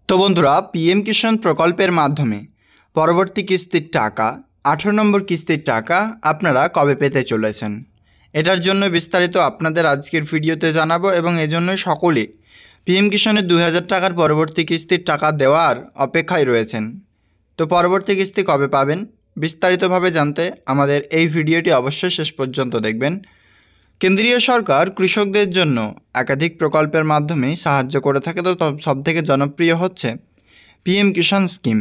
তো বন্ধুরা, পিএম কিষাণ প্রকল্পের মাধ্যমে পরবর্তী কিস্তির টাকা 18 নম্বর কিস্তির টাকা আপনারা কবে পেতে চলেছেন, এটার জন্য বিস্তারিত আপনাদের আজকের ভিডিওতে জানাবো এবং এজন্যই সকলে পিএম কিষাণের 2000 টাকার পরবর্তী কিস্তির টাকা দেওয়ার অপেক্ষায় রয়েছেন। তো পরবর্তী কিস্তি কবে পাবেন বিস্তারিতভাবে জানতে আমাদের এই ভিডিওটি অবশ্যই শেষ পর্যন্ত দেখবেন। কেন্দ্রীয় সরকার কৃষকদের জন্য একাধিক প্রকল্পের মাধ্যমে সাহায্য করে থাকে। তো সবথেকে জনপ্রিয় হচ্ছে PM Kisan scheme,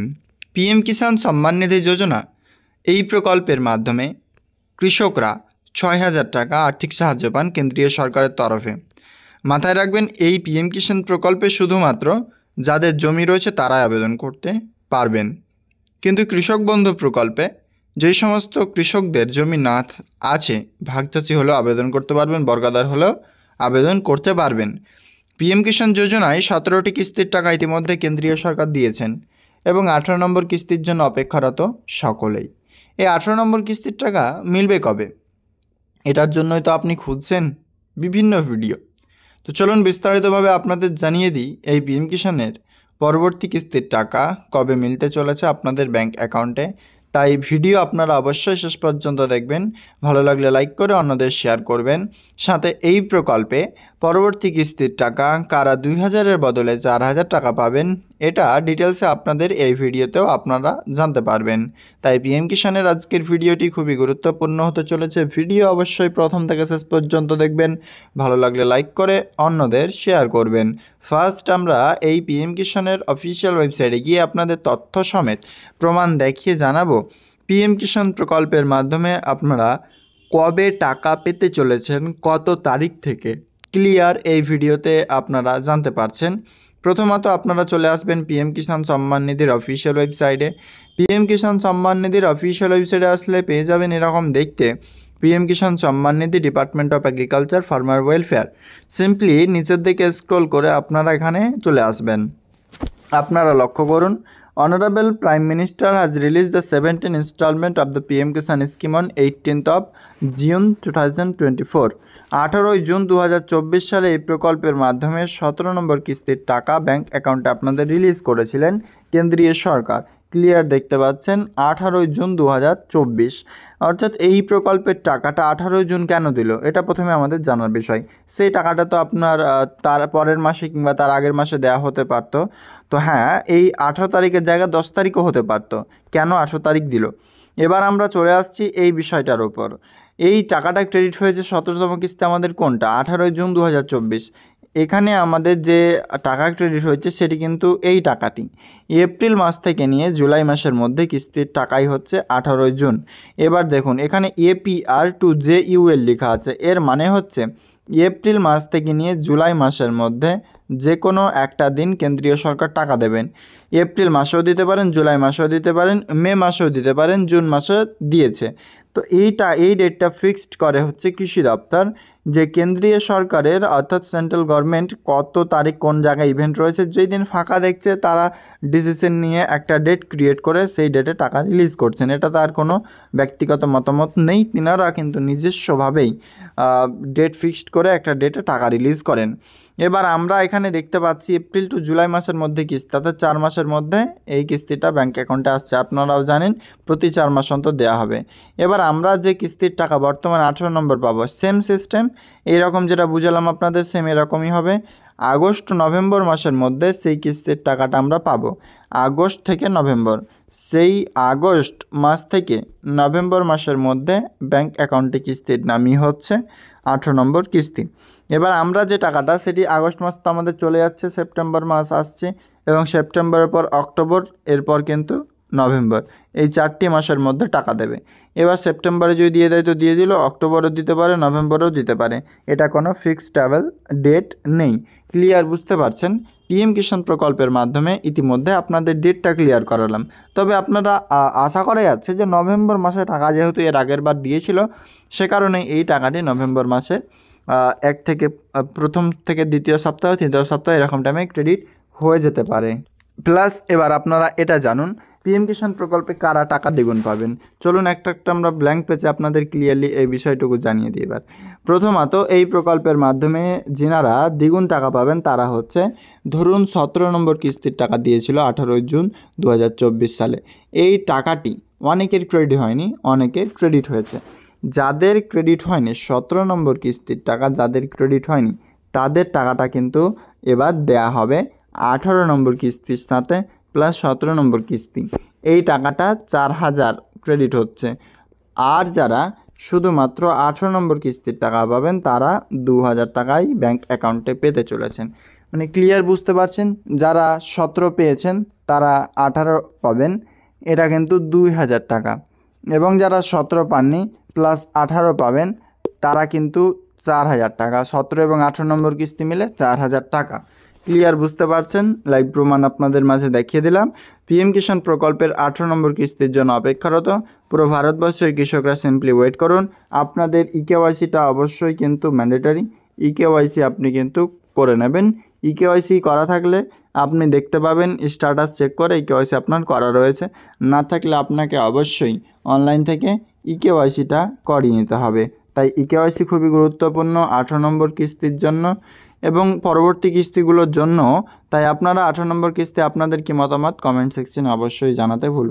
PM Kisan Samman নিধি যোজনা। এই প্রকল্পের মাধ্যমে কৃষকরা 6000 টাকা আর্থিক সাহায্য পান কেন্দ্রীয় সরকারের তরফে। মাথায় রাখবেন, এই পিএম কিষাণ প্রকল্পে শুধুমাত্র যাদের জমি রয়েছে তারাই আবেদন করতে পারবেন, কিন্তু কৃষক বন্ধু প্রকল্পে যেই সমস্ত কৃষকদের জমি না আছে, ভাগচাষি হলেও আবেদন করতে পারবেন, বর্গাদার হলেও আবেদন করতে পারবেন। পিএম কিষাণ যোজনায় 17টি কিস্তির টাকা ইতিমধ্যে কেন্দ্রীয় সরকার দিয়েছেন এবং 18 নম্বর কিস্তির জন্য অপেক্ষারত সকলেই। এই 18 নম্বর কিস্তির টাকা মিলবে কবে, এটার জন্যই তো আপনি খুঁজছেন বিভিন্ন ভিডিও। তো চলুন বিস্তারিতভাবে আপনাদের জানিয়ে দিই এই পিএম কিষাণের পরবর্তী কিস্তির টাকা কবে মিলতে চলেছে আপনাদের ব্যাংক অ্যাকাউন্টে। তাই ভিডিও আপনারা অবশ্যই শেষ পর্যন্ত দেখবেন, ভালো লাগলে লাইক করে অন্যদের শেয়ার করবেন। সাথে এই প্রকল্পে পরবর্তী কিস্তির টাকা কারা 2000-এর বদলে 4000 টাকা পাবেন, এটা ডিটেলসে আপনাদের এই ভিডিওতেও আপনারা জানতে পারবেন। তাই পিএম কিষাণের আজকের ভিডিওটি খুবই গুরুত্বপূর্ণ হতে চলেছে। ভিডিও অবশ্যই প্রথম থেকে শেষ পর্যন্ত দেখবেন, ভালো লাগলে লাইক করে অন্যদের শেয়ার করবেন। ফার্স্ট আমরা এই পিএম কিষাণের অফিসিয়াল ওয়েবসাইটে গিয়ে আপনাদের তথ্য সমেত প্রমাণ দেখিয়ে জানাবো পিএম কিষাণ প্রকল্পের মাধ্যমে আপনারা কবে টাকা পেতে চলেছেন, কত তারিখ থেকে, ক্লিয়ার এই ভিডিওতে আপনারা জানতে পারছেন। প্রথমত আপনারা চলে আসবেন পিএম কিষাণ সম্মান নিধির অফিসিয়াল ওয়েবসাইটে। পিএম কিষাণ সম্মান নিধির অফিসিয়াল ওয়েবসাইটে আসলে পেয়ে যাবেন এরকম দেখতে, PM Kisan Samman Nidhi, department of agriculture, farmer welfare. Simply নিচের দিকে স্ক্রল করে আপনারা এখানে চলে আসবেন। আপনারা লক্ষ্য করুন, honourable prime minister has release the 17th instalment of the PM Kisan scheme on 18th of June 2024। 18ই জুন 2024 সালে এই প্রকল্পের মাধ্যমে 17 নম্বর কিস্তির টাকা ব্যাংক অ্যাকাউন্টে আপনাদের রিলিজ করেছিলেন কেন্দ্রীয় সরকার। ক্লিয়ার দেখতে পাচ্ছেন 18ই জুন 2024। অর্থাৎ এই প্রকল্পের টাকাটা 18ই জুন কেন দিল, এটা প্রথমে আমাদের জানার বিষয়। সেই টাকাটা তো আপনার তার পরের মাসে কিংবা তার আগের মাসে দেওয়া হতে পারতো। তো হ্যাঁ, এই 18 তারিখের জায়গায় 10 তারিখও হতে পারতো, কেন 18 তারিখ দিল? এবার আমরা চলে আসছি এই বিষয়টার উপর। এই টাকাটা ক্রেডিট হয়েছে 17তম কিস্তি আমাদের কোনটা, 18ই জুন 2024। এখানে আমাদের যে টাকা ক্রেডিট হয়েছে সেটি কিন্তু এই টাকাটি এপ্রিল মাস থেকে নিয়ে জুলাই মাসের মধ্যে কিস্তির টাকাই হচ্ছে 18ই জুন। এবার দেখুন এখানে APR2JUL লেখা আছে, এর মানে হচ্ছে এপ্রিল মাস থেকে নিয়ে জুলাই মাসের মধ্যে যে কোনো একটা দিন কেন্দ্রীয় সরকার টাকা দেবেন। এপ্রিল মাসেও দিতে পারেন, জুলাই মাসেও দিতে পারেন, মে মাসেও দিতে পারেন, জুন মাসেও দিয়েছে। তো এই ডেটটা ফিক্সড করে হচ্ছে কৃষি দপ্তর, যে কেন্দ্রীয় সরকারের অর্থাৎ সেন্ট্রাল গভর্নমেন্ট কত তারিখ কোন জায়গায় ইভেন্ট রয়েছে, যেই দিন ফাঁকা দেখছে তারা ডিসিশন নিয়ে একটা ডেট ক্রিয়েট করে সেই ডেটে টাকা রিলিজ করছেন। এটা তার কোনো ব্যক্তিগত মতামত নেই, তিনারা কিন্তু নিজস্বভাবেই ডেট ফিক্সড করে একটা ডেটে টাকা রিলিজ করেন। এবার আমরা এখানে দেখতে পাচ্ছি এপ্রিল টু জুলাই মাসের মধ্যে কিস্তি, অর্থাৎ 4 মাসের মধ্যে এই কিস্তিটা ব্যাঙ্ক অ্যাকাউন্টে আসছে। আপনারাও জানেন প্রতি 4 মাস অন্তর দেওয়া হবে। এবার আমরা যে কিস্তির টাকা বর্তমানে 18 নম্বর পাবো, সেম সিস্টেম, এইরকম যেটা বুঝালাম আপনাদের সেম এরকমই হবে। আগস্ট নভেম্বর মাসের মধ্যে সেই কিস্তির টাকাটা আমরা পাবো। আগস্ট থেকে নভেম্বর, সেই আগস্ট মাস থেকে নভেম্বর মাসের মধ্যে ব্যাঙ্ক অ্যাকাউন্টে কিস্তির নামই হচ্ছে 18 নম্বর কিস্তি। এবার আমরা যে টাকাটা, সেটি আগস্ট মাস তো আমাদের চলে যাচ্ছে, সেপ্টেম্বর মাস আসছে এবং সেপ্টেম্বরের পর অক্টোবর, এরপর কিন্তু নভেম্বর, এই 4টি মাসের মধ্যে টাকা দেবে। এবার সেপ্টেম্বরে যদি দিয়ে দেয় তো দিয়ে দিল, অক্টোবরেও দিতে পারে, নভেম্বরেও দিতে পারে, এটা কোনো ফিক্সড ট্রাভেল ডেট নেই। ক্লিয়ার বুঝতে পারছেন? পিএম কিষাণ প্রকল্পের মাধ্যমে ইতিমধ্যে আপনাদের ডেটটা ক্লিয়ার করালাম। তবে আপনারা আশা করা যাচ্ছে যে নভেম্বর মাসে টাকা যেহেতু এর আগের বার দিয়েছিল, সে কারণে এই টাকাটি নভেম্বর মাসে প্রথম থেকে দ্বিতীয় সপ্তাহ, তৃতীয় সপ্তাহ এরকম টাইমে ক্রেডিট হয়ে যেতে পারে। প্লাস এবার আপনারা এটা জানুন পিএম কিষাণ প্রকল্পে কারা টাকা দ্বিগুণ পাবেন। চলুন একটা আমরা ব্ল্যাঙ্ক পেজে আপনাদের ক্লিয়ারলি এই বিষয়টুকু জানিয়ে দিই। এবার প্রথমত এই প্রকল্পের মাধ্যমে যিনারা দ্বিগুণ টাকা পাবেন তারা হচ্ছে, ধরুন 17 নম্বর কিস্তির টাকা দিয়েছিল 18 জুন 2024 সালে। এই টাকাটি অনেকের ক্রেডিট হয়নি, অনেকের ক্রেডিট হয়েছে। যাদের ক্রেডিট হয়নি 17 নম্বর কিস্তির টাকা যাদের ক্রেডিট হয়নি তাদের টাকাটা কিন্তু এবার দেয়া হবে 18 নম্বর কিস্তির সাথে প্লাস 17 নম্বর কিস্তি। এই টাকাটা 4000 ক্রেডিট হচ্ছে। আর যারা শুধুমাত্র 18 নম্বর কিস্তির টাকা পাবেন তারা 2000 টাকাই ব্যাংক অ্যাকাউন্টে পেতে চলেছেন। মানে ক্লিয়ার বুঝতে পারছেন? যারা 17 পেয়েছেন তারা 18 পাবেন, এটা কিন্তু 2000 টাকা। এবং যারা 17 পাননি প্লাস 18 পাবেন তারা কিন্তু 4000 টাকা। 17 এবং 18 নম্বর কিস্তি মিলে 4000 টাকা। ক্লিয়ার বুঝতে পারছেন? লাইভ প্রমাণ আপনাদের মাঝে দেখিয়ে দিলাম। পিএম কিষাণ প্রকল্পের 18 নম্বর কিস্তির জন্য অপেক্ষারত পুরো ভারতবর্ষের কৃষকরা সিম্পলি ওয়েট করুন। আপনাদের ইকেওয়াইসিটা অবশ্যই কিন্তু ম্যান্ডেটরি। ইকেওয়াইসি আপনি কিন্তু করে নেবেন। ইকেওয়াইসি করা থাকলে আপনি দেখতে পাবেন স্ট্যাটাস চেক করে ইকেওয়াইসি আপনার করা রয়েছে। না থাকলে আপনাকে অবশ্যই অনলাইন থেকে ইকেওয়াইসিটা করিয়ে নিতে হবে। তাই ইকেওয়াইসি খুবই গুরুত্বপূর্ণ 18 নম্বর কিস্তির জন্য এবং পরবর্তী কিস্তিগুলোর জন্য। তাই আপনারা 18 নম্বর কিস্তি আপনাদের কি মতামত কমেন্ট সেকশনে অবশ্যই জানাতে ভুলবেন।